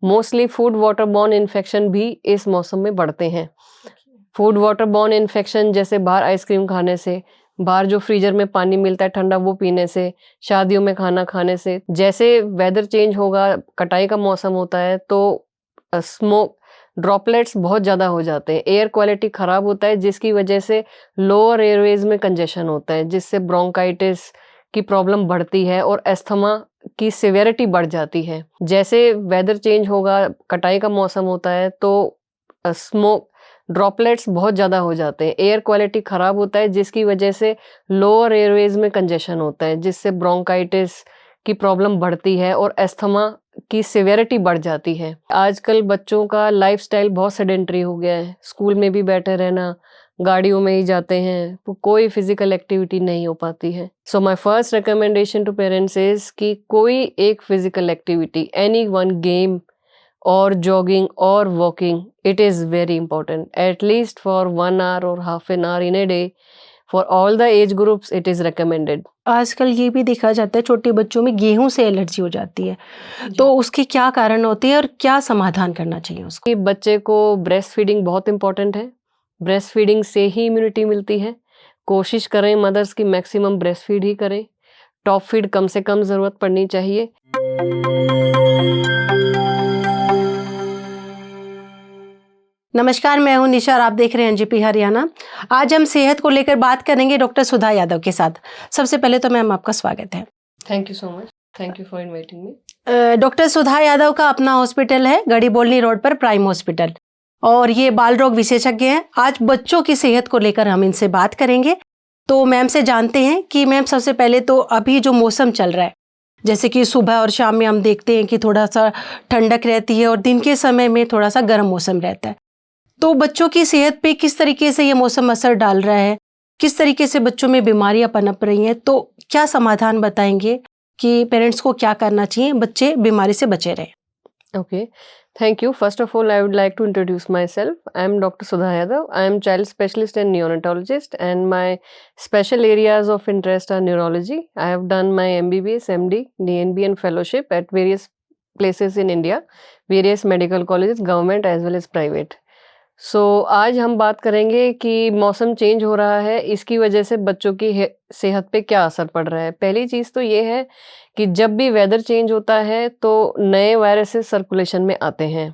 Mostly food water borne infection भी इस मौसम में बढ़ते हैं। फूड वाटर बॉर्न इन्फेक्शन जैसे बाहर आइसक्रीम खाने से, बाहर जो फ्रीजर में पानी मिलता है ठंडा वो पीने से, शादियों में खाना खाने से। जैसे वेदर चेंज होगा, कटाई का मौसम होता है तो स्मोक ड्रॉपलेट्स बहुत ज़्यादा हो जाते हैं, एयर क्वालिटी ख़राब होता है जिसकी वजह से लोअर एयरवेज में कंजेशन होता है, जिससे ब्रोंकाइटिस की प्रॉब्लम बढ़ती है और अस्थमा की सिवियरिटी बढ़ जाती है। जैसे वेदर चेंज होगा, कटाई का मौसम होता है तो स्मोक ड्रॉपलेट्स बहुत ज़्यादा हो जाते हैं, एयर क्वालिटी ख़राब होता है जिसकी वजह से लोअर एयरवेज में कंजेशन होता है, जिससे ब्रोंकाइटिस की प्रॉब्लम बढ़ती है और अस्थमा की सिवियरिटी बढ़ जाती है। आजकल बच्चों का लाइफस्टाइल बहुत सेडेंटरी हो गया है, स्कूल में भी बैठे रहना, गाड़ियों में ही जाते हैं, तो कोई फिजिकल एक्टिविटी नहीं हो पाती है। So my first recommendation to parents is कि कोई एक physical activity, any one game और जॉगिंग और walking, it is very important, at least for 1 hour और half an hour in a day for all the age groups it is recommended. आजकल ये भी देखा जाता है छोटे बच्चों में गेहूं से एलर्जी हो जाती है, तो उसके क्या कारण होते हैं और क्या समाधान करना चाहिए उसको? कि बच्चे को ब्रेस्ट फीडिंग बहुत इंपॉर्टेंट है, ब्रेस्ट फीडिंग से ही इम्यूनिटी मिलती है। कोशिश करें मदर्स की मैक्सिमम ब्रेस्ट फीड ही करें, टॉप फीड कम से कम ज़रूरत पड़नी चाहिए। नमस्कार, मैं हूं निशा और आप देख रहे हैं एनजीपी हरियाणा। आज हम सेहत को लेकर बात करेंगे डॉक्टर सुधा यादव के साथ। सबसे पहले तो मैम आपका स्वागत है। Thank you so much, thank you for inviting me. Doctor Sudha Yadav का अपना हॉस्पिटल है गढ़ी बोलनी रोड पर, प्राइम हॉस्पिटल, और ये बाल रोग विशेषज्ञ हैं। आज बच्चों की सेहत को लेकर हम इनसे बात करेंगे। तो मैम से जानते हैं कि मैम सबसे पहले तो अभी जो मौसम चल रहा है, जैसे कि सुबह और शाम में हम देखते हैं कि थोड़ा सा ठंडक रहती है और दिन के समय में थोड़ा सा गर्म मौसम रहता है, तो बच्चों की सेहत पे किस तरीके से ये मौसम असर डाल रहा है, किस तरीके से बच्चों में बीमारियां पनप रही हैं, तो क्या समाधान बताएंगे कि पेरेंट्स को क्या करना चाहिए बच्चे बीमारी से बचे रहें? Okay, thank you. First of all, I would like to introduce myself. I am Dr. Sudha Yadav. I am child specialist and neonatologist, and my special areas of interest are neurology. I have done my MBBS, MD, DNB, and fellowship at various places in India, various medical colleges, government as well as private. आज हम बात करेंगे कि मौसम change हो रहा है, इसकी वजह से बच्चों की सेहत पे क्या असर पड़ रहा है। पहली चीज़ तो ये है कि जब भी वेदर चेंज होता है तो नए वायरसेस सर्कुलेशन में आते हैं,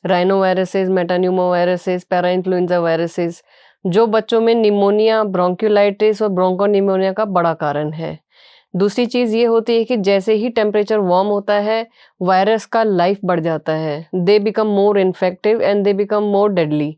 rhino viruses, metapneumo viruses, para influenza viruses, जो बच्चों में निमोनिया, ब्रोंकियोलाइटिस और ब्रोंकोनिमोनिया का बड़ा कारण है। दूसरी चीज़ ये होती है कि जैसे ही टेम्परेचर वार्म होता है, वायरस का लाइफ बढ़ जाता है, they become more infective and they become more deadly.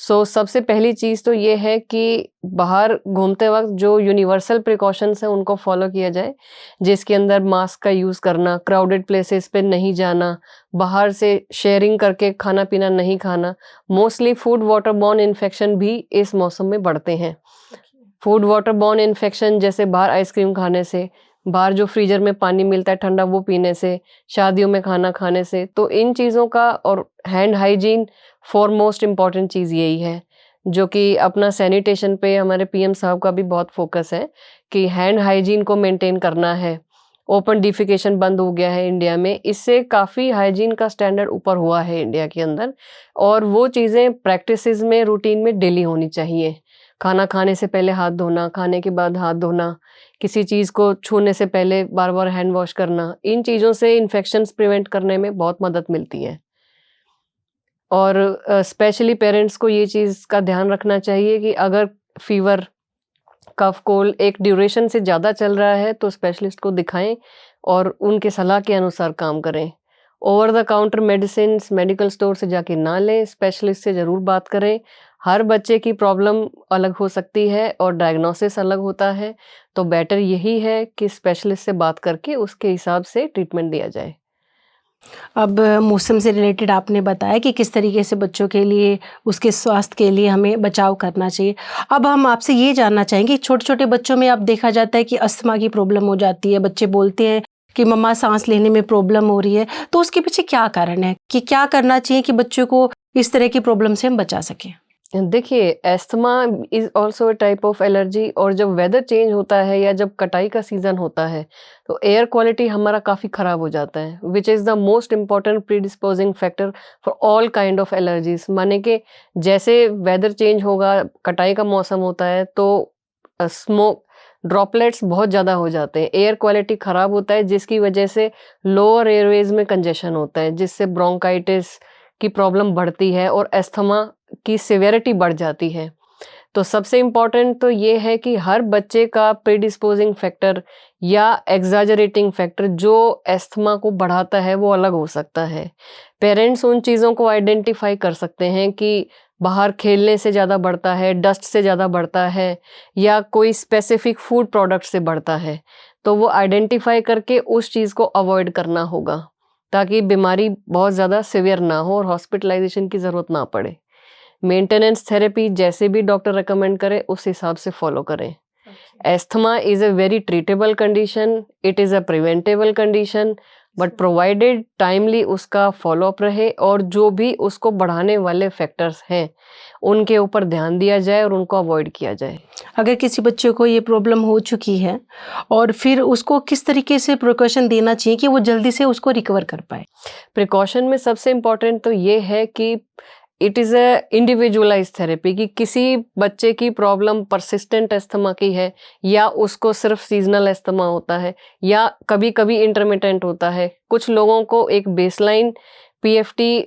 सबसे पहली चीज़ तो ये है कि बाहर घूमते वक्त जो यूनिवर्सल प्रिकॉशंस हैं उनको फॉलो किया जाए, जिसके अंदर मास्क का यूज़ करना, क्राउडेड प्लेसेस पे नहीं जाना, बाहर से शेयरिंग करके खाना पीना नहीं खाना। Mostly food water borne infection भी इस मौसम में बढ़ते हैं। फूड वाटर बॉर्न इन्फेक्शन जैसे बाहर आइसक्रीम खाने से, बाहर जो फ्रीजर में पानी मिलता है ठंडा वो पीने से, शादियों में खाना खाने से, तो इन चीज़ों का, और hand hygiene for most important चीज़ यही है, जो कि अपना सैनिटेशन पे हमारे पीएम साहब का भी बहुत फोकस है कि हैंड हाइजीन को मेंटेन करना है। ओपन डिफिकेशन बंद हो गया है इंडिया में, इससे काफ़ी हाइजीन का स्टैंडर्ड ऊपर हुआ है इंडिया के अंदर, और वो चीज़ें प्रैक्टिसेस में, रूटीन में डेली होनी चाहिए। खाना खाने से पहले हाथ धोना, खाने के बाद हाथ धोना, किसी चीज़ को छूने से पहले बार बार हैंड वॉश करना, इन चीज़ों से इन्फेक्शंस प्रिवेंट करने में बहुत मदद मिलती है। और स्पेशली पेरेंट्स को ये चीज़ का ध्यान रखना चाहिए कि अगर फीवर, कफ, कोल्ड एक ड्यूरेशन से ज़्यादा चल रहा है तो स्पेशलिस्ट को दिखाएं और उनके सलाह के अनुसार काम करें। Over the counter medicines medical store से जाके ना लें, स्पेशलिस्ट से ज़रूर बात करें। हर बच्चे की प्रॉब्लम अलग हो सकती है और डायग्नोसिस अलग होता है, तो बेटर यही है कि स्पेशलिस्ट से बात करके उसके हिसाब से ट्रीटमेंट दिया जाए। अब मौसम से रिलेटेड आपने बताया कि किस तरीके से बच्चों के लिए, उसके स्वास्थ्य के लिए हमें बचाव करना चाहिए। अब हम आपसे ये जानना चाहेंगे, छोटे छोटे बच्चों में अब देखा जाता है कि अस्थमा की प्रॉब्लम हो जाती है, बच्चे बोलते हैं कि मम्मा सांस लेने में प्रॉब्लम हो रही है, तो उसके पीछे क्या कारण है, कि क्या करना चाहिए कि बच्चों को इस तरह की प्रॉब्लम से हम बचा सकें? देखिए, asthma is also a type of allergy, और जब वेदर चेंज होता है या जब कटाई का सीज़न होता है, तो एयर क्वालिटी हमारा काफ़ी ख़राब हो जाता है, which is the most important predisposing factor for all kind of allergies. माने कि जैसे वेदर चेंज होगा, कटाई का मौसम होता है, तो स्मोक ड्रॉपलेट्स बहुत ज़्यादा हो जाते हैं, एयर क्वालिटी ख़राब होता है, जिसकी वजह से लोअर एयरवेज़ में कंजेशन होता है, जिससे ब्रोंकाइटिस की प्रॉब्लम बढ़ती है और एस्थमा की सिवियरिटी बढ़ जाती है। तो सबसे इम्पोर्टेंट तो ये है कि हर बच्चे का प्रीडिस्पोजिंग फैक्टर या एग्ज़ैजरेटिंग फैक्टर जो एस्थमा को बढ़ाता है, वो अलग हो सकता है। पेरेंट्स उन चीज़ों को आइडेंटिफ़ाई कर सकते हैं कि बाहर खेलने से ज़्यादा बढ़ता है, डस्ट से ज़्यादा बढ़ता है, या कोई स्पेसिफ़िक फूड प्रोडक्ट से बढ़ता है। तो वो आइडेंटिफ़ाई करके उस चीज़ को अवॉइड करना होगा, ताकि बीमारी बहुत ज़्यादा सीवियर ना हो और हॉस्पिटलाइज़ेशन की ज़रूरत ना पड़े। मेंटेनेंस थेरेपी जैसे भी डॉक्टर रिकमेंड करे, उस हिसाब से फॉलो करें। Asthma is a very treatable condition, it is a preventable condition, but provided timely उसका फॉलो-अप रहे और जो भी उसको बढ़ाने वाले फैक्टर्स हैं, उनके ऊपर ध्यान दिया जाए और उनको अवॉइड किया जाए। अगर किसी बच्चे को ये प्रॉब्लम हो चुकी है और फिर उसको किस तरीके से प्रिकॉशन देना चाहिए कि वो जल्दी से उसको रिकवर कर पाए? प्रिकॉशन में सबसे इम्पोर्टेंट तो ये है कि it is a individualised therapy, कि किसी बच्चे की प्रॉब्लम परसिस्टेंट अस्थमा की है, या उसको सिर्फ सीजनल अस्थमा होता है, या कभी-कभी इंटरमिटेंट होता है। कुछ लोगों को एक बेसलाइन पीएफटी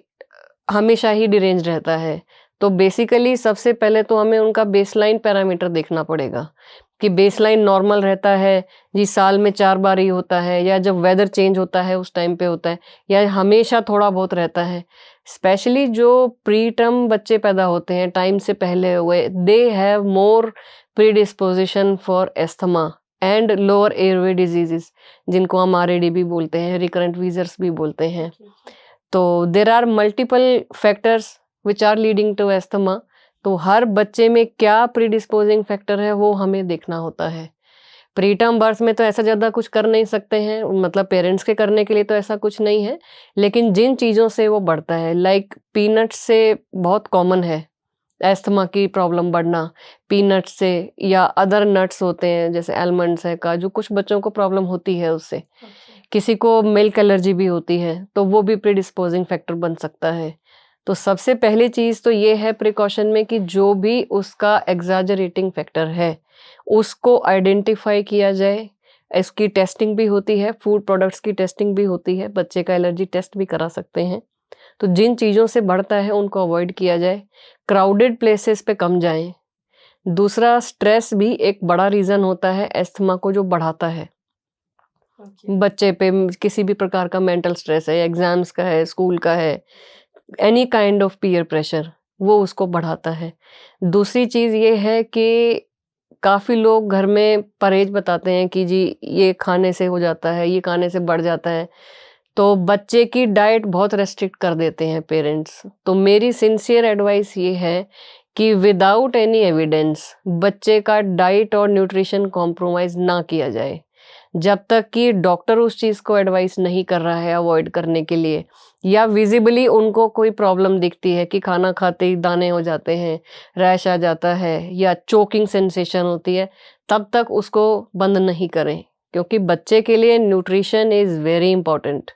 हमेशा ही डिरेंज रहता है। तो बेसिकली सबसे पहले तो हमें उनका बेसलाइन पैरामीटर देखना पड़ेगा कि बेसलाइन नॉर्मल रहता है, जी साल में 4 बार ही होता है, या जब वेदर चेंज होता है उस टाइम पे होता है, या हमेशा थोड़ा बहुत रहता है। स्पेशली जो प्री टर्म बच्चे पैदा होते हैं, टाइम से पहले हुए, they have more predisposition for asthma and lower airway diseases, जिनको हम आरएडी भी बोलते हैं, रिकरेंट वीजर्स भी बोलते हैं। तो there are multiple factors which are leading to asthma. तो हर बच्चे में क्या प्रीडिस्पोजिंग फैक्टर है, वो हमें देखना होता है। प्री टर्म बर्थ में तो ऐसा ज़्यादा कुछ कर नहीं सकते हैं, मतलब पेरेंट्स के करने के लिए तो ऐसा कुछ नहीं है, लेकिन जिन चीज़ों से वो बढ़ता है, लाइक पीनट्स से बहुत कॉमन है एस्थमा की प्रॉब्लम बढ़ना, पीनट्स से, या अदर नट्स होते हैं जैसे आलमंड्स है, काजू, कुछ बच्चों को प्रॉब्लम होती है उससे। किसी को मिल्क एलर्जी भी होती है, तो वो भी प्रीडिस्पोजिंग फैक्टर बन सकता है। तो सबसे पहली चीज़ तो ये है प्रिकॉशन में कि जो भी उसका एग्ज़ैजरेटिंग फैक्टर है, उसको आइडेंटिफ़ाई किया जाए। इसकी टेस्टिंग भी होती है, फूड प्रोडक्ट्स की टेस्टिंग भी होती है, बच्चे का एलर्जी टेस्ट भी करा सकते हैं। तो जिन चीज़ों से बढ़ता है उनको अवॉइड किया जाए, क्राउडेड प्लेसेस पे कम जाएँ। दूसरा, स्ट्रेस भी एक बड़ा रीज़न होता है एस्थमा को जो बढ़ाता है। बच्चे पे किसी भी प्रकार का मेंटल स्ट्रेस है, एग्ज़ाम्स का है, स्कूल का है, any kind of peer pressure, वो उसको बढ़ाता है। दूसरी चीज़ ये है कि काफ़ी लोग घर में परहेज बताते हैं कि जी ये खाने से हो जाता है, ये खाने से बढ़ जाता है, तो बच्चे की डाइट बहुत रेस्ट्रिक्ट कर देते हैं पेरेंट्स। तो मेरी सिंसियर एडवाइस ये है कि विदाउट एनी एविडेंस बच्चे का डाइट और न्यूट्रिशन कॉम्प्रोमाइज़ ना किया जाए, जब तक कि डॉक्टर उस चीज़ को एडवाइस नहीं कर रहा है अवॉइड करने के लिए, या विजिबली उनको कोई प्रॉब्लम दिखती है कि खाना खाते ही दाने हो जाते हैं, रैश आ जाता है, या चोकिंग सेंसेशन होती है, तब तक उसको बंद नहीं करें, क्योंकि बच्चे के लिए nutrition is very important.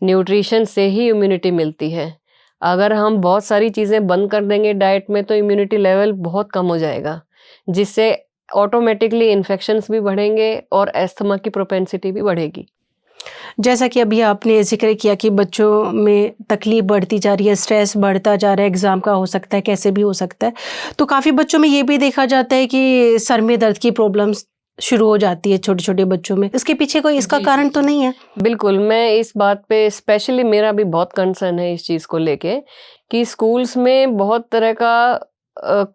Nutrition से ही इम्यूनिटी मिलती है। अगर हम बहुत सारी चीज़ें बंद कर देंगे डाइट में, तो इम्यूनिटी लेवल बहुत कम हो जाएगा, जिससे ऑटोमेटिकली इन्फेक्शंस भी बढ़ेंगे और एस्थमा की प्रोपेंसिटी भी बढ़ेगी। जैसा कि अभी आपने ज़िक्र किया कि बच्चों में तकलीफ बढ़ती जा रही है, स्ट्रेस बढ़ता जा रहा है, एग्ज़ाम का हो सकता है, कैसे भी हो सकता है। तो काफ़ी बच्चों में ये भी देखा जाता है कि सर में दर्द की प्रॉब्लम्स शुरू हो जाती है छोटे-छोटे बच्चों में। इसके पीछे कोई इसका कारण तो नहीं है? बिल्कुल, मैं इस बात पे स्पेशली मेरा भी बहुत कंसर्न है इस चीज़ को लेके कि स्कूल्स में बहुत तरह का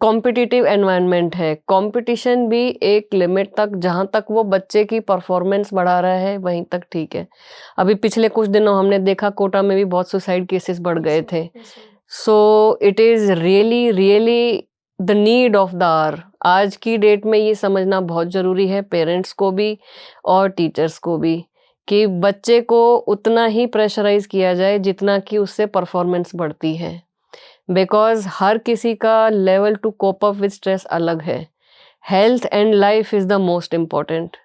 कॉम्पिटिटिव एनवायरनमेंट है। कॉम्पिटिशन भी एक लिमिट तक, जहाँ तक वो बच्चे की परफॉर्मेंस बढ़ा रहा है, वहीं तक ठीक है। अभी पिछले कुछ दिनों हमने देखा कोटा में भी बहुत सुसाइड केसेस बढ़ गए थे। So it is really, really the need of the hour. आज की डेट में ये समझना बहुत ज़रूरी है, पेरेंट्स को भी और टीचर्स को भी, कि बच्चे को उतना ही प्रेशराइज़ किया जाए जितना कि उससे परफॉर्मेंस बढ़ती है। बिकॉज हर किसी का level to cope up with stress अलग है. Health and life is the most important.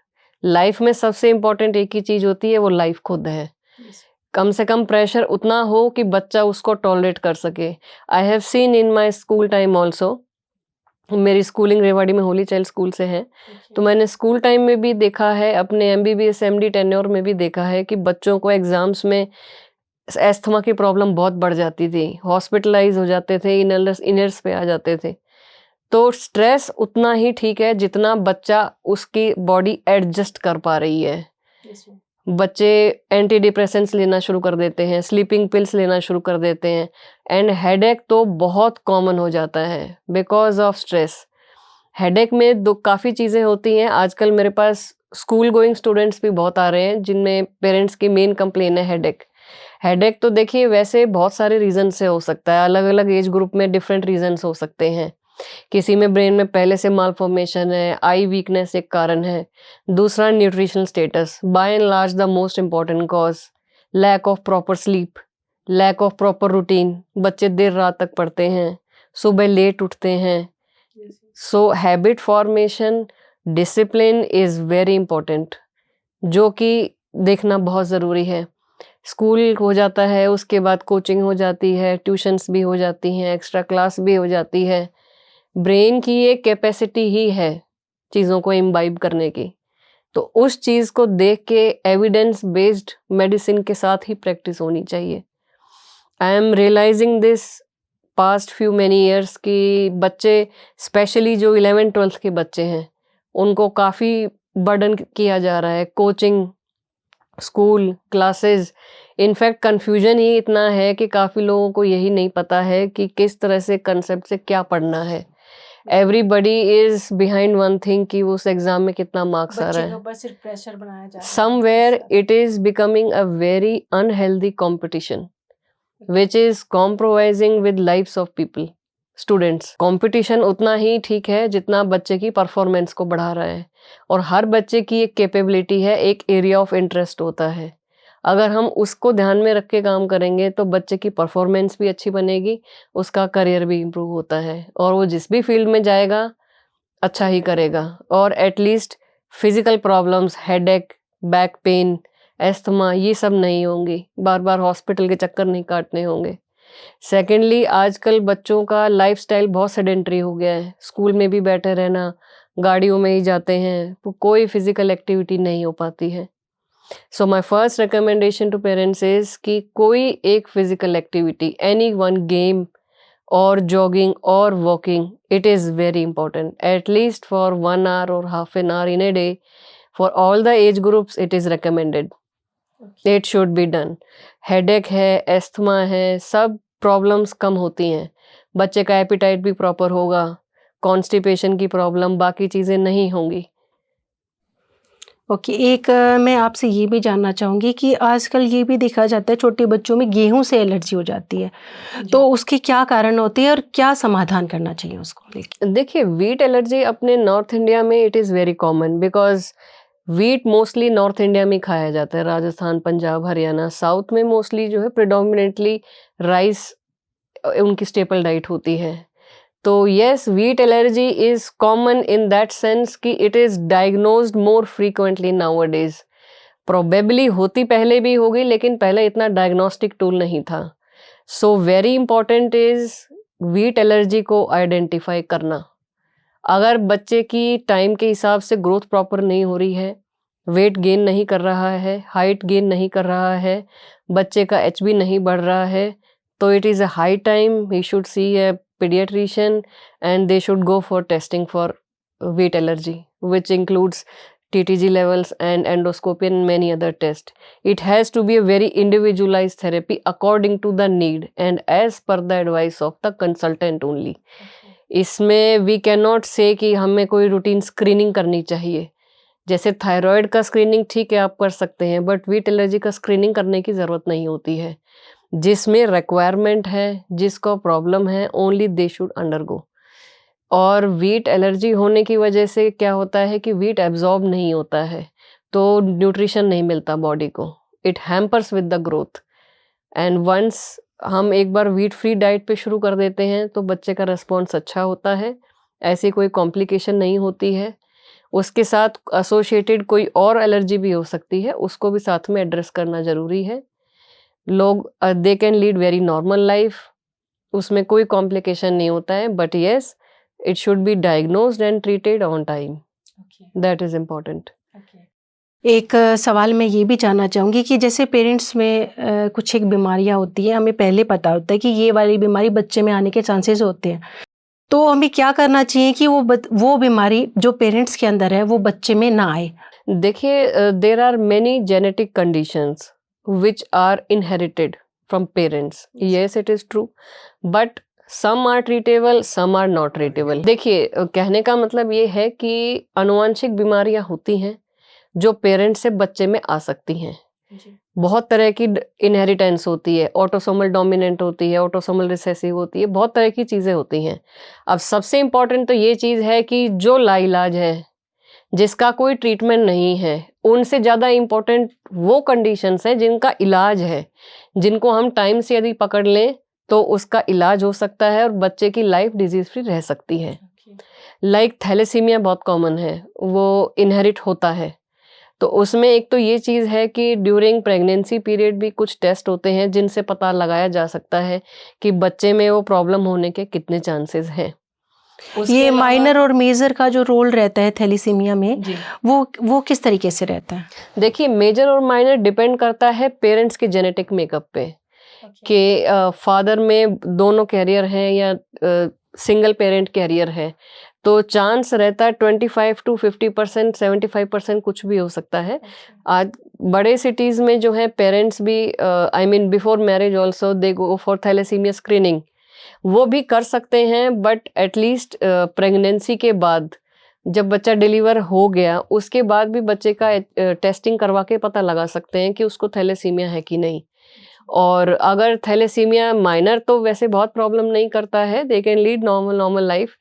लाइफ में सबसे इम्पॉर्टेंट एक ही चीज होती है, वो लाइफ खुद है. कम से कम प्रेशर उतना हो कि बच्चा उसको टॉलरेट कर सके. I have seen in my school time also. मेरी स्कूलिंग रेवाड़ी में होली चाइल्ड स्कूल से है. तो मैंने स्कूल टाइम में भी देखा है, अपने MBBS MD टेन्योर में भी देखा है कि बच्चों को एग्जाम्स में एस्थमा की प्रॉब्लम बहुत बढ़ जाती थी, हॉस्पिटलाइज हो जाते थे, इनर्स पे आ जाते थे. तो स्ट्रेस उतना ही ठीक है जितना बच्चा उसकी बॉडी एडजस्ट कर पा रही है. बच्चे एंटी डिप्रेसेंट्स लेना शुरू कर देते हैं, स्लीपिंग पिल्स लेना शुरू कर देते हैं, एंड हेडेक तो बहुत कॉमन हो जाता है बिकॉज ऑफ स्ट्रेस. हेडेक में काफ़ी चीज़ें होती हैं. आजकल मेरे पास स्कूल गोइंग स्टूडेंट्स भी बहुत आ रहे हैं जिनमें पेरेंट्स की मेन कंप्लेन है हेडेक. हेडेक तो देखिए वैसे बहुत सारे रीज़न से हो सकता है, अलग अलग एज ग्रुप में डिफरेंट रीजंस हो सकते हैं. किसी में ब्रेन में पहले से मालफॉर्मेशन है, आई वीकनेस एक कारण है. दूसरा nutritional status, by and large the most important cause. Lack of proper sleep, lack of proper routine. बच्चे देर रात तक पढ़ते हैं, सुबह लेट उठते हैं. सो habit formation, discipline is very important, जो कि देखना बहुत ज़रूरी है. स्कूल हो जाता है, उसके बाद कोचिंग हो जाती है, ट्यूशन्स भी हो जाती हैं, एक्स्ट्रा क्लास भी हो जाती है. ब्रेन की एक कैपेसिटी ही है चीज़ों को इम्बाइब करने की. तो उस चीज़ को देख के एविडेंस बेस्ड मेडिसिन के साथ ही प्रैक्टिस होनी चाहिए. I am realising this past few many years कि बच्चे स्पेशली जो 11th-12th के बच्चे हैं उनको काफ़ी बर्डन किया जा रहा है. Coaching, school, classes. In fact confusion ही इतना है कि काफ़ी लोगों को यही नहीं पता है कि किस तरह से कंसेप्ट से क्या पढ़ना है. Everybody is behind one thing कि उस एग्जाम में कितना मार्क्स आ रहा है. ऊपर सिर्फ प्रेशर बनाया जा रहा है. Somewhere it is becoming a very unhealthy competition which is compromising with lives of people, students. Competition उतना ही ठीक है जितना बच्चे की परफॉर्मेंस को बढ़ा रहा है. और हर बच्चे की एक कैपेबिलिटी है, एक एरिया ऑफ इंटरेस्ट होता है. अगर हम उसको ध्यान में रख के काम करेंगे तो बच्चे की परफॉर्मेंस भी अच्छी बनेगी, उसका करियर भी इम्प्रूव होता है और वो जिस भी फील्ड में जाएगा अच्छा ही करेगा. और at least physical problems, headache, back pain, asthma, ये सब नहीं होंगी. बार बार हॉस्पिटल के चक्कर नहीं काटने होंगे. सेकेंडली, आजकल बच्चों का लाइफस्टाइल बहुत सेडेंटरी हो गया है. स्कूल में भी बैठे रहना, गाड़ियों में ही जाते हैं, तो कोई फिजिकल एक्टिविटी नहीं हो पाती है. So my first recommendation to parents is कि कोई एक physical activity, any one game और जॉगिंग और walking, it is very important. At least for 1 hour और half an hour in a day, for all the age groups it is recommended. It should be done. Headache है, asthma है, सब problems कम होती हैं. बच्चे का एपिटाइट भी प्रॉपर होगा, कॉन्स्टिपेशन की प्रॉब्लम, बाकी चीज़ें नहीं होंगी. ओके, एक मैं आपसे ये भी जानना चाहूँगी कि आजकल ये भी देखा जाता है छोटे बच्चों में गेहूं से एलर्जी हो जाती है, तो उसके क्या कारण होते हैं और क्या समाधान करना चाहिए उसको लेके? देखिए, वीट एलर्जी अपने नॉर्थ इंडिया में it is very common because wheat mostly north India में खाया जाता है, राजस्थान, पंजाब, हरियाणा. साउथ में मोस्टली जो है प्रिडोमिनेटली राइस उनकी स्टेपल डाइट होती है. तो yes, wheat allergy is common in that sense कि it is diagnosed more frequently nowadays. Probably होती पहले भी होगी लेकिन पहले इतना डायग्नोस्टिक टूल नहीं था. So very important is wheat allergy को आइडेंटिफाई करना. अगर बच्चे की टाइम के हिसाब से ग्रोथ प्रॉपर नहीं हो रही है, वेट गेन नहीं कर रहा है, हाइट गेन नहीं कर रहा है, बच्चे का HB नहीं बढ़ रहा है, तो it is a high time he should see A pediatrician and they should go for testing for wheat allergy, which includes TTG levels and endoscopy and many other tests. It has to be a very individualized therapy according to the need and as per the advice of the consultant only. इसमें we cannot say कि हमें कोई routine screening करनी चाहिए. जैसे thyroid का screening ठीक है आप कर सकते हैं, बट वीट एलर्जी का स्क्रीनिंग करने की ज़रूरत नहीं होती है. जिसमें रिक्वायरमेंट है, जिसको प्रॉब्लम है, ओनली दे शुड अंडरगो. और वीट एलर्जी होने की वजह से क्या होता है कि वीट एब्जॉर्ब नहीं होता है, तो न्यूट्रिशन नहीं मिलता बॉडी को. It hampers with the growth and once हम एक बार व्हीट फ्री डाइट पे शुरू कर देते हैं तो बच्चे का रिस्पॉन्स अच्छा होता है, ऐसी कोई कॉम्प्लिकेशन नहीं होती है। उसके साथ एसोसिएटेड कोई और एलर्जी भी हो सकती है, उसको भी साथ में एड्रेस करना ज़रूरी है। लोग they can lead very normal life, उसमें कोई कॉम्प्लिकेशन नहीं होता है, but yes it should B diagnosed and treated on time, that is important. एक सवाल मैं ये भी जानना चाहूँगी कि जैसे पेरेंट्स में कुछ एक बीमारियाँ होती हैं, हमें पहले पता होता है कि ये वाली बीमारी बच्चे में आने के चांसेस होते हैं, तो हमें क्या करना चाहिए कि वो बीमारी जो पेरेंट्स के अंदर है वो बच्चे में ना आए? देखिए, there are many genetic conditions which are inherited from parents, yes it is true, but some are treatable, some are not treatable. देखिए, कहने का मतलब ये है कि आनुवंशिक बीमारियां होती हैं जो पेरेंट्स से बच्चे में आ सकती हैं। बहुत तरह की इनहेरिटेंस होती है, ऑटोसोमल डोमिनेंट होती है, ऑटोसोमल रिसेसिव होती है, बहुत तरह की चीज़ें होती हैं। अब सबसे इम्पॉर्टेंट तो ये चीज़ है कि जो लाइलाज है, जिसका कोई ट्रीटमेंट नहीं है, उनसे ज़्यादा इम्पोर्टेंट वो कंडीशंस हैं जिनका इलाज है, जिनको हम टाइम से यदि पकड़ लें तो उसका इलाज हो सकता है और बच्चे की लाइफ डिजीज फ्री रह सकती है। लाइक थैलेसीमिया बहुत कॉमन है, वो इनहेरिट होता है, तो उसमें एक तो ये चीज़ है कि ड्यूरिंग प्रेगनेंसी पीरियड भी कुछ टेस्ट होते हैं जिनसे पता लगाया जा सकता है कि बच्चे में वो प्रॉब्लम होने के कितने चांसेस हैं। ये माइनर और मेजर का जो रोल रहता है थैलेसीमिया में, वो किस तरीके से रहता है? देखिए, मेजर और माइनर डिपेंड करता है पेरेंट्स के जेनेटिक मेकअप पे, कि फादर में दोनों कैरियर हैं या सिंगल पेरेंट कैरियर है, तो चांस रहता है 25 to 50%, 75% कुछ भी हो सकता है। आज बड़े सिटीज़ में जो है पेरेंट्स भी I mean before marriage also they go for thalassaemia screening, वो भी कर सकते हैं, बट एटलीस्ट प्रेगनेंसी के बाद जब बच्चा डिलीवर हो गया उसके बाद भी बच्चे का टेस्टिंग करवा के पता लगा सकते हैं कि उसको थैलेसीमिया है कि नहीं। और अगर थैलेसीमिया माइनर तो वैसे बहुत प्रॉब्लम नहीं करता है, they can lead normal life,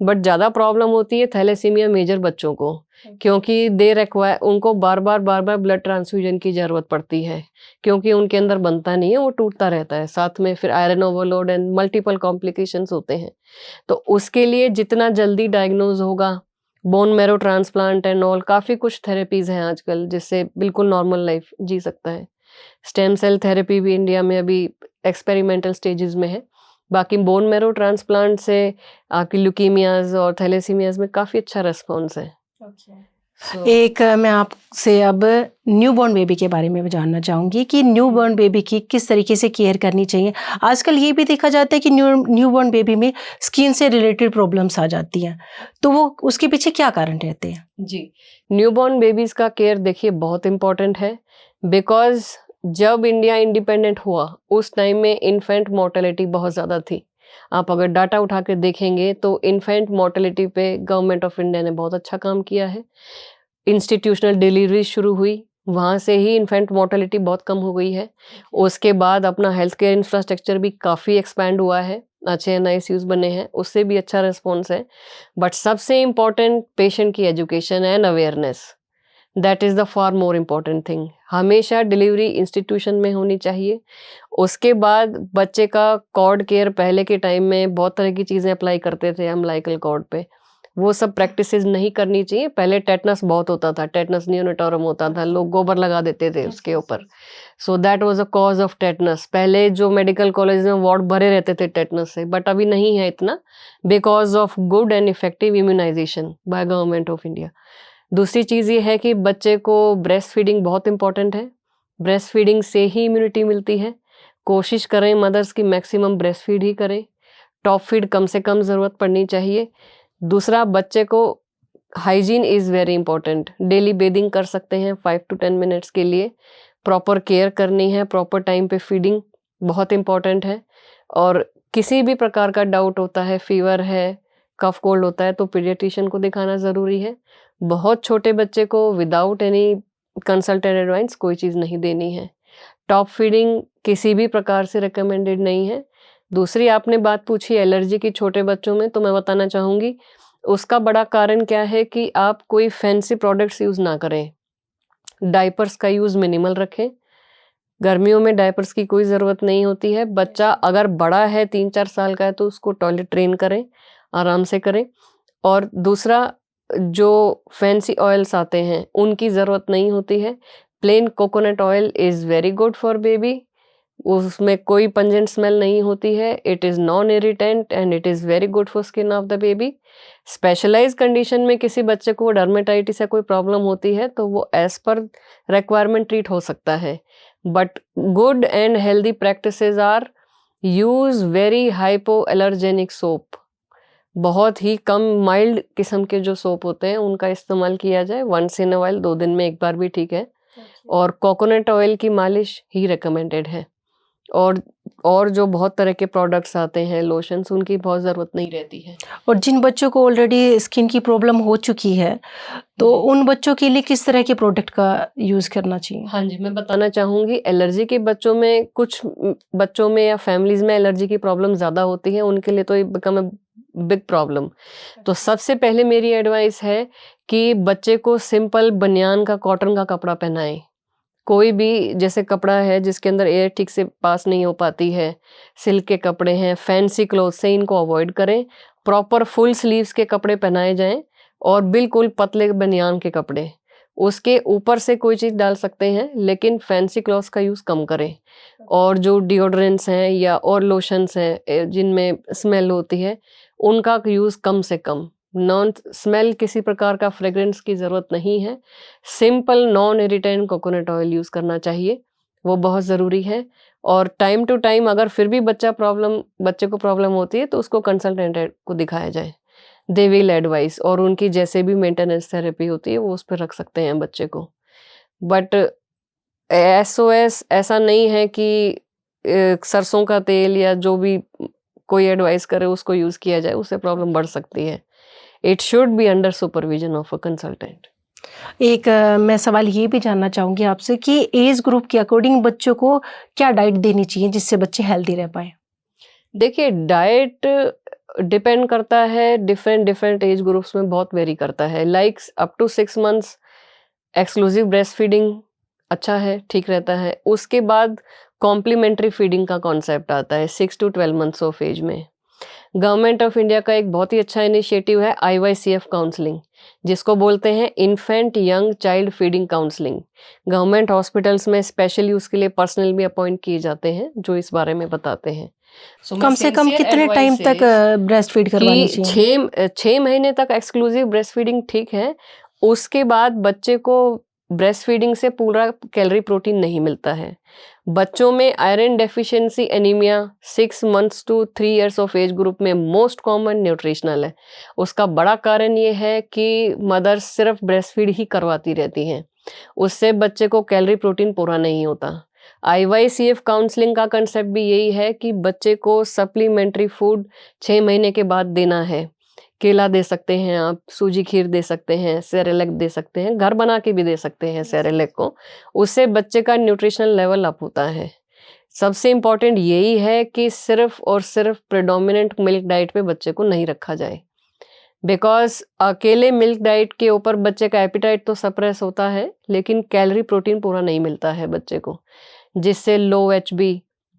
but ज़्यादा प्रॉब्लम होती है थैलेसीमिया मेजर बच्चों को, क्योंकि दे रिक्वायर, उनको बार बार ब्लड ट्रांसफ्यूजन की ज़रूरत पड़ती है, क्योंकि उनके अंदर बनता नहीं है, वो टूटता रहता है, साथ में फिर iron overload and multiple complications होते हैं। तो उसके लिए जितना जल्दी डायग्नोज होगा, bone marrow transplant and all, काफ़ी कुछ थेरेपीज़ हैं आजकल जिससे बिल्कुल नॉर्मल लाइफ जी सकता है। स्टेम सेल थेरेपी भी इंडिया में अभी एक्सपेरिमेंटल स्टेजेस में है। बाकी बोन मैरो ट्रांसप्लांट से आपकी ल्यूकीमियाज और थैलेसीमियाज में काफ़ी अच्छा रेस्पॉन्स है। एक मैं आपसे अब न्यूबॉर्न बेबी के बारे में जानना चाहूँगी कि न्यूबॉर्न बेबी की किस तरीके से केयर करनी चाहिए। आजकल ये भी देखा जाता है कि न्यूबॉर्न बेबी में स्किन से रिलेटेड प्रॉब्लम्स आ जाती हैं, तो वो उसके पीछे क्या कारण रहते हैं? जी, न्यूबॉर्न बेबीज़ का केयर देखिए बहुत इम्पोर्टेंट है, बिकॉज़ जब इंडिया इंडिपेंडेंट हुआ उस टाइम में इन्फेंट मोर्टेलिटी बहुत ज़्यादा थी। आप अगर डाटा उठा के देखेंगे तो इन्फेंट मोर्टेलिटी पे गवर्नमेंट ऑफ इंडिया ने बहुत अच्छा काम किया है। इंस्टीट्यूशनल डिलीवरी शुरू हुई, वहाँ से ही इन्फेंट मोर्टेलिटी बहुत कम हो गई है। उसके बाद अपना हेल्थ केयर इंफ्रास्ट्रक्चर भी काफ़ी एक्सपैंड हुआ है, अच्छे NICUs बने हैं, उससे भी अच्छा रिस्पॉन्स है। बट सबसे इम्पॉर्टेंट पेशेंट की education and awareness, that is the far more important thing. हमेशा डिलीवरी इंस्टीट्यूशन में होनी चाहिए। उसके बाद बच्चे का कॉर्ड केयर, पहले के टाइम में बहुत तरह की चीज़ें अप्लाई करते थे अम्बिलिकल कॉर्ड पे, वो सब प्रैक्टिसेस नहीं करनी चाहिए। पहले टेटनस बहुत होता था, टेटनस नियोनेटोरम होता था, लोग गोबर लगा देते थे उसके ऊपर, so that was a cause of tetanus. पहले जो मेडिकल कॉलेज में वार्ड भरे रहते थे टेटनस से, बट अभी नहीं है इतना, because of good and effective immunisation by government of India. दूसरी चीज़ ये है कि बच्चे को ब्रेस्ट फीडिंग बहुत इंपॉर्टेंट है, ब्रेस्ट फीडिंग से ही इम्यूनिटी मिलती है। कोशिश करें मदर्स की मैक्सिमम ब्रेस्ट फीड ही करें, टॉप फीड कम से कम ज़रूरत पड़नी चाहिए। दूसरा, बच्चे को hygiene is very important, daily bathing कर सकते हैं 5 to 10 मिनट्स के लिए, प्रॉपर केयर करनी है, प्रॉपर टाइम पे फीडिंग बहुत इंपॉर्टेंट है। और किसी भी प्रकार का डाउट होता है, फीवर है, कफ कोल्ड होता है, तो पीडियाट्रिशियन को दिखाना ज़रूरी है। बहुत छोटे बच्चे को विदाउट एनी कंसल्टेड एडवाइस कोई चीज़ नहीं देनी है। टॉप फीडिंग किसी भी प्रकार से रिकमेंडेड नहीं है। दूसरी आपने बात पूछी एलर्जी की छोटे बच्चों में, तो मैं बताना चाहूँगी उसका बड़ा कारण क्या है कि आप कोई फैंसी प्रोडक्ट्स यूज़ ना करें, डायपर्स का यूज़ मिनिमल रखें, गर्मियों में डायपर्स की कोई ज़रूरत नहीं होती है। बच्चा अगर बड़ा है 3-4 साल का है तो उसको टॉयलेट ट्रेन करें, आराम से करें। और दूसरा, जो फैंसी ऑयल्स आते हैं उनकी ज़रूरत नहीं होती है। Plain coconut oil is very good for baby. उसमें कोई पंजेंट स्मेल नहीं होती है। It is non irritant and it is very good for skin of the baby. Specialised condition में किसी बच्चे को डर्मेटाइटिस या कोई प्रॉब्लम होती है तो वो एज पर रिक्वायरमेंट ट्रीट हो सकता है। But good and healthy practices are use very hypoallergenic soap. बहुत ही कम माइल्ड किस्म के जो सोप होते हैं उनका इस्तेमाल किया जाए। वंस इन अ वाइल, 2 दिन में एक बार भी ठीक है। और कोकोनट ऑयल की मालिश ही रिकमेंडेड है। और जो बहुत तरह के प्रोडक्ट्स आते हैं, लोशंस, उनकी बहुत ज़रूरत नहीं रहती है। और जिन बच्चों को ऑलरेडी स्किन की प्रॉब्लम हो चुकी है तो जी। उन बच्चों के लिए किस तरह के प्रोडक्ट का यूज़ करना चाहिए? हाँ जी, मैं बताना चाहूँगी, एलर्जी के बच्चों में कुछ बच्चों में या फैमिलीज़ में एलर्जी की प्रॉब्लम ज़्यादा होती है, उनके लिए तो ये बिकम अ बिग प्रॉब्लम। तो सबसे पहले मेरी एडवाइस है कि बच्चे को सिंपल बनियान का, कॉटन का कपड़ा पहनाएँ। कोई भी जैसे कपड़ा है जिसके अंदर एयर ठीक से पास नहीं हो पाती है, सिल्क के कपड़े हैं, फैंसी क्लॉथ से इनको अवॉइड करें। प्रॉपर फुल स्लीव्स के कपड़े पहनाए जाएँ और बिल्कुल पतले बनियान के कपड़े। उसके ऊपर से कोई चीज़ डाल सकते हैं लेकिन फैंसी क्लॉथ्स का यूज़ कम करें। और जो डिओड्रेंट्स हैं या और लोशंस हैं जिनमें स्मेल होती है, उनका यूज़ कम से कम। नॉन स्मेल किसी प्रकार का फ्रेग्रेंस की ज़रूरत नहीं है। Simple non irritant coconut oil use करना चाहिए, वो बहुत ज़रूरी है। और टाइम टू टाइम अगर फिर भी बच्चे को प्रॉब्लम होती है तो उसको कंसल्टेंट को दिखाया जाए। दे विल एडवाइस, और उनकी जैसे भी मेंटेनेंस थेरेपी होती है वो उस पे रख सकते हैं बच्चे को। बट एसओएस ऐसा नहीं है कि सरसों का तेल या जो भी कोई एडवाइस करे उसको यूज़ किया जाए, उससे प्रॉब्लम बढ़ सकती है। It should be under supervision of a consultant. एक मैं सवाल ये भी जानना चाहूँगी आपसे कि एज ग्रुप के अकॉर्डिंग बच्चों को क्या डाइट देनी चाहिए जिससे बच्चे हेल्दी रह पाएँ? देखिए, डाइट डिपेंड करता है, डिफरेंट एज ग्रुप्स में बहुत वेरी करता है। Like up to 6 months exclusive breast feeding अच्छा है, ठीक रहता है। उसके बाद कॉम्प्लीमेंट्री फीडिंग का कॉन्सेप्ट आता है 6 टू 12 मंथ्स ऑफ एज में। गवर्नमेंट ऑफ इंडिया का एक बहुत ही अच्छा इनिशिएटिव है IYCF काउंसलिंग, जिसको बोलते हैं infant young child feeding counselling. Government hospitals में स्पेशली उसके लिए पर्सनल भी अपॉइंट किए जाते हैं जो इस बारे में बताते हैं। कम से कम कितने टाइम तक ब्रेस्ट फीड करवानी कि चाहिए? 6 महीने तक एक्सक्लूसिव ब्रेस्ट फीडिंग ठीक है। उसके बाद बच्चे को ब्रेस्ट फीडिंग से पूरा कैलोरी प्रोटीन नहीं मिलता है। बच्चों में iron deficiency anaemia 6 months to 3 years of age group में मोस्ट कॉमन न्यूट्रिशनल है। उसका बड़ा कारण ये है कि मदर सिर्फ ब्रेस्ट फीड ही करवाती रहती हैं, उससे बच्चे को कैलोरी प्रोटीन पूरा नहीं होता। IYCF काउंसलिंग का कंसेप्ट भी यही है कि बच्चे को सप्लीमेंट्री फूड 6 महीने के बाद देना है। केला दे सकते हैं आप, सूजी खीर दे सकते हैं, सेरेलैक दे सकते हैं, घर बना के भी दे सकते हैं सेरेलैक को। उससे बच्चे का न्यूट्रिशनल लेवल अप होता है। सबसे इम्पोर्टेंट यही है कि सिर्फ और सिर्फ प्रेडोमिनेंट मिल्क डाइट पे बच्चे को नहीं रखा जाए। बिकॉज अकेले मिल्क डाइट के ऊपर बच्चे का एपिटाइट तो सप्रेस होता है लेकिन कैलोरी प्रोटीन पूरा नहीं मिलता है बच्चे को, जिससे लो HB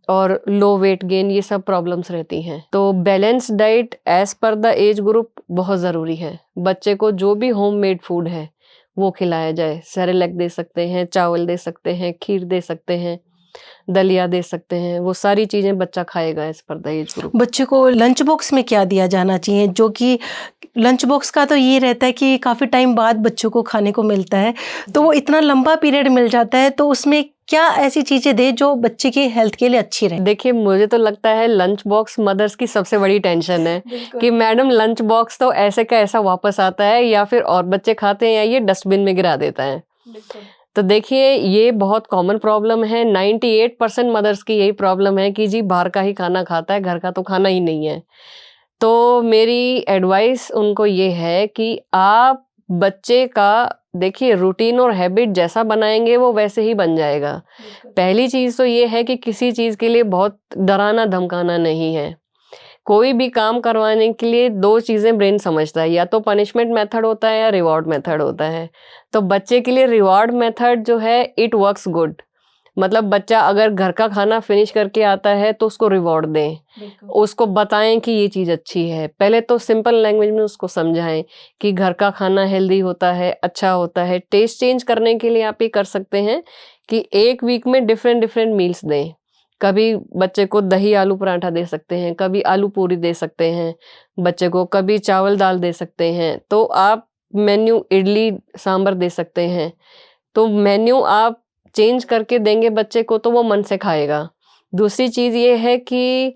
और लो वेट गेन ये सब प्रॉब्लम्स रहती हैं। तो balance diet as per the age group बहुत ज़रूरी है। बच्चे को जो भी होममेड फूड है वो खिलाया जाए। सेरेलैक दे सकते हैं, चावल दे सकते हैं, खीर दे सकते हैं, दलिया दे सकते हैं, वो सारी चीज़ें बच्चा खाएगा as per the age group. बच्चे को लंच बॉक्स में क्या दिया जाना चाहिए? जो कि लंच बॉक्स का तो ये रहता है कि काफ़ी टाइम बाद बच्चों को खाने को मिलता है, तो वो इतना लंबा पीरियड मिल जाता है, तो उसमें क्या ऐसी चीज़ें दें जो बच्चे की हेल्थ के लिए अच्छी रहें? देखिए, मुझे तो लगता है लंच बॉक्स मदर्स की सबसे बड़ी टेंशन है कि मैडम लंच बॉक्स तो ऐसे का ऐसा वापस आता है या फिर और बच्चे खाते हैं या ये डस्टबिन में गिरा देता है। तो देखिए, ये बहुत कॉमन प्रॉब्लम है। 98% मदर्स की यही प्रॉब्लम है कि जी बाहर का ही खाना खाता है, घर का तो खाना ही नहीं है। तो मेरी एडवाइस उनको ये है कि आप बच्चे का देखिए रूटीन और हैबिट जैसा बनाएंगे वो वैसे ही बन जाएगा। पहली चीज़ तो ये है कि किसी चीज़ के लिए बहुत डराना धमकाना नहीं है। कोई भी काम करवाने के लिए 2 चीज़ें ब्रेन समझता है, या तो पनिशमेंट मेथड होता है या रिवॉर्ड मेथड होता है। तो बच्चे के लिए रिवॉर्ड मेथड जो है इट वर्क्स गुड। मतलब बच्चा अगर घर का खाना फिनिश करके आता है तो उसको रिवॉर्ड दें, उसको बताएं कि ये चीज़ अच्छी है। पहले तो सिंपल लैंग्वेज में उसको समझाएं कि घर का खाना हेल्दी होता है, अच्छा होता है। टेस्ट चेंज करने के लिए आप ये कर सकते हैं कि एक वीक में डिफरेंट डिफरेंट मील्स दें। कभी बच्चे को दही आलू पराठा दे सकते हैं, कभी आलू पूरी दे सकते हैं बच्चे को, कभी चावल दाल दे सकते हैं। तो आप मेन्यू इडली सांभर दे सकते हैं। तो मेन्यू आप चेंज करके देंगे बच्चे को तो वो मन से खाएगा। दूसरी चीज़ ये है कि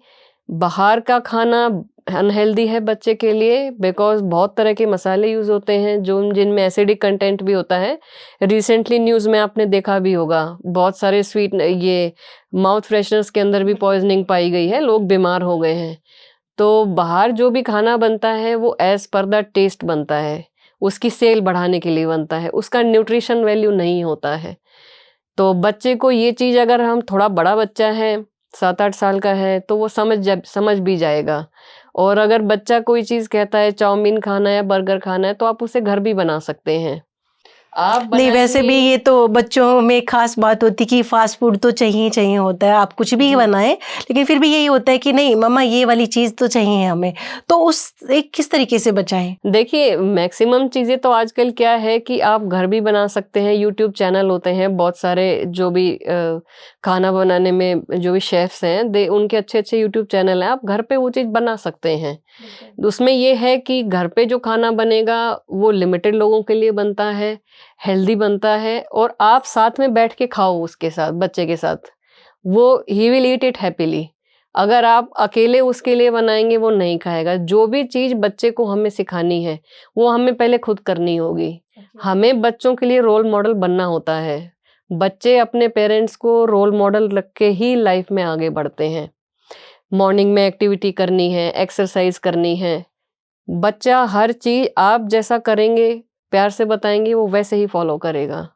बाहर का खाना अनहेल्दी है बच्चे के लिए, बिकॉज़ बहुत तरह के मसाले यूज़ होते हैं जो जिनमें एसिडिक कंटेंट भी होता है। रिसेंटली न्यूज़ में आपने देखा भी होगा, बहुत सारे स्वीट ये माउथ फ्रेशनर्स के अंदर भी पॉइज़निंग पाई गई है, लोग बीमार हो गए हैं। तो बाहर जो भी खाना बनता है वो एज़ पर द टेस्ट बनता है, उसकी सेल बढ़ाने के लिए बनता है, उसका न्यूट्रिशन वैल्यू नहीं होता है। तो बच्चे को ये चीज़, अगर हम थोड़ा बड़ा बच्चा है 7-8 साल का है तो वो समझ भी जाएगा। और अगर बच्चा कोई चीज़ कहता है चाउमीन खाना है या बर्गर खाना है तो आप उसे घर भी बना सकते हैं। आप नहीं, वैसे भी बनाएंगे ये तो बच्चों में खास बात होती कि फास्ट फूड तो चाहिए ही चाहिए होता है, आप कुछ भी जी। बनाएं, लेकिन फिर भी यही होता है कि नहीं मम्मा ये वाली चीज़ तो चाहिए हमें, तो उस एक किस तरीके से बचाएं? देखिए, मैक्सिमम चीज़ें तो आजकल क्या है कि आप घर भी बना सकते हैं। यूट्यूब चैनल होते हैं बहुत सारे, जो भी खाना बनाने में जो भी शेफ्स हैं, दे उनके अच्छे-अच्छे यूट्यूब चैनल हैं, आप घर पे वो चीज़ बना सकते हैं। उसमें ये है कि घर पे जो खाना बनेगा वो लिमिटेड लोगों के लिए बनता है, हेल्दी बनता है और आप साथ में बैठ के खाओ उसके साथ, बच्चे के साथ। वो he will eat it happily. अगर आप अकेले उसके लिए बनाएँगे वो नहीं खाएगा। जो भी चीज़ बच्चे को हमें सिखानी है, वो हमें पहले खुद करनी होगी। हमें बच्चों के लिए रोल मॉडल बनना होता है। बच्चे अपने पेरेंट्स को रोल मॉडल रख के ही लाइफ में आगे बढ़ते हैं। मॉर्निंग में एक्टिविटी करनी है, एक्सरसाइज करनी है। बच्चा हर चीज़ आप जैसा करेंगे, प्यार से बताएँगे, वो वैसे ही फ़ॉलो करेगा।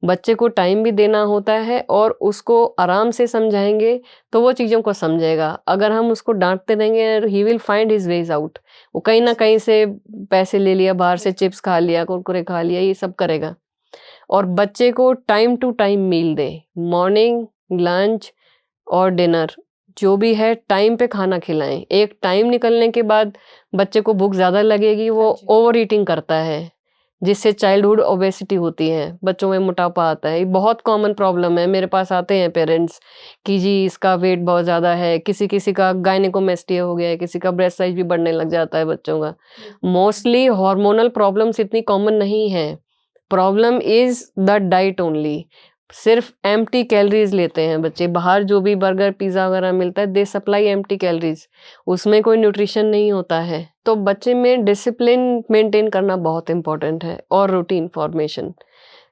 बच्चे को टाइम भी देना होता है और उसको आराम से समझाएँगे तो वो चीज़ों को समझेगा। अगर हम उसको डाँटते रहेंगे, he will find his ways out. वो कहीं न कहीं से पैसे ले लिया, बाहर से चिप्स खा लिया, कुरकुरे खा लिया, ये सब करेगा। और बच्चे को टाइम टू टाइम मील दें। मॉर्निंग, लंच और डिनर जो भी है टाइम पे खाना खिलाएँ। एक टाइम निकलने के बाद बच्चे को भूख ज़्यादा लगेगी, वो ओवर ईटिंग करता है, जिससे चाइल्डहुड ओबेसिटी होती है, बच्चों में मोटापा आता है। ये बहुत कॉमन प्रॉब्लम है, मेरे पास आते हैं पेरेंट्स कि जी इसका वेट बहुत ज़्यादा है, किसी-किसी का गायनेकोमेस्टिया हो गया है, किसी का ब्रेस्ट साइज़ भी बढ़ने लग जाता है बच्चों का। मोस्टली हार्मोनल प्रॉब्लम्स इतनी कॉमन नहीं है। Problem is the diet only. सिर्फ एम्प्टी कैलोरीज़ लेते हैं बच्चे। बाहर जो भी बर्गर, पिज़्ज़ा वगैरह मिलता है, दे सप्लाई एम्प्टी कैलोरीज़। उसमें कोई न्यूट्रिशन नहीं होता है। तो बच्चे में डिसिप्लिन मेंटेन करना बहुत इम्पोर्टेंट है और routine formation.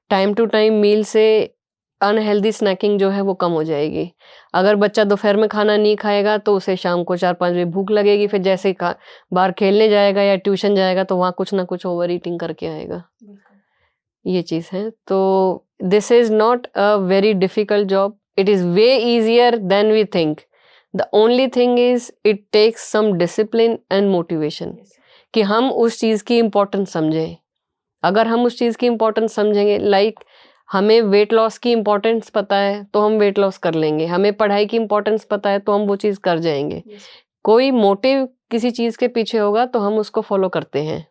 Time to time meal से अनहेल्दी स्नैकिंग जो है वो कम हो जाएगी। अगर बच्चा दोपहर में खाना नहीं खाएगा तो उसे शाम को 4-5 बजे भूख लगेगी, फिर जैसे ही बाहर खेलने जाएगा या ट्यूशन जाएगा तो वहाँ कुछ ना कुछ ओवर ईटिंग करके आएगा। ये चीज़ है। तो this is not a very difficult job, it is way easier than we think. The only thing is it takes some discipline and motivation कि हम उस चीज़ की इम्पोर्टेंस समझें। अगर हम उस चीज़ की इम्पोर्टेंस समझेंगे, लाइक हमें वेट लॉस की इम्पोर्टेंस पता है तो हम वेट लॉस कर लेंगे, हमें पढ़ाई की इम्पोर्टेंस पता है तो हम वो चीज़ कर जाएँगे। कोई मोटिव किसी चीज़ के पीछे होगा तो हम उसको फ़ॉलो करते हैं।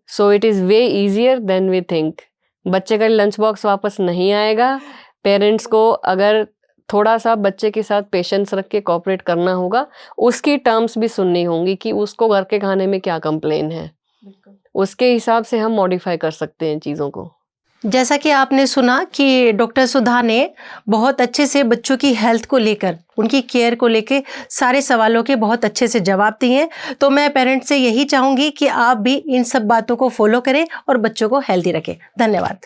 So it is way easier than we think. बच्चे का लंच बॉक्स वापस नहीं आएगा। पेरेंट्स को अगर थोड़ा-सा बच्चे के साथ पेशेंस रख के कोऑपरेट करना होगा, उसकी टर्म्स भी सुननी होंगी कि उसको घर के खाने में क्या कंप्लेन है। उसके हिसाब से हम मॉडिफ़ाई कर सकते हैं चीज़ों को। जैसा कि आपने सुना कि डॉक्टर सुधा ने बहुत अच्छे से बच्चों की हेल्थ को लेकर, उनकी केयर को लेकर सारे सवालों के बहुत अच्छे से जवाब दिए हैं। तो मैं पेरेंट्स से यही चाहूँगी कि आप भी इन सब बातों को फॉलो करें और बच्चों को हेल्दी रखें। धन्यवाद।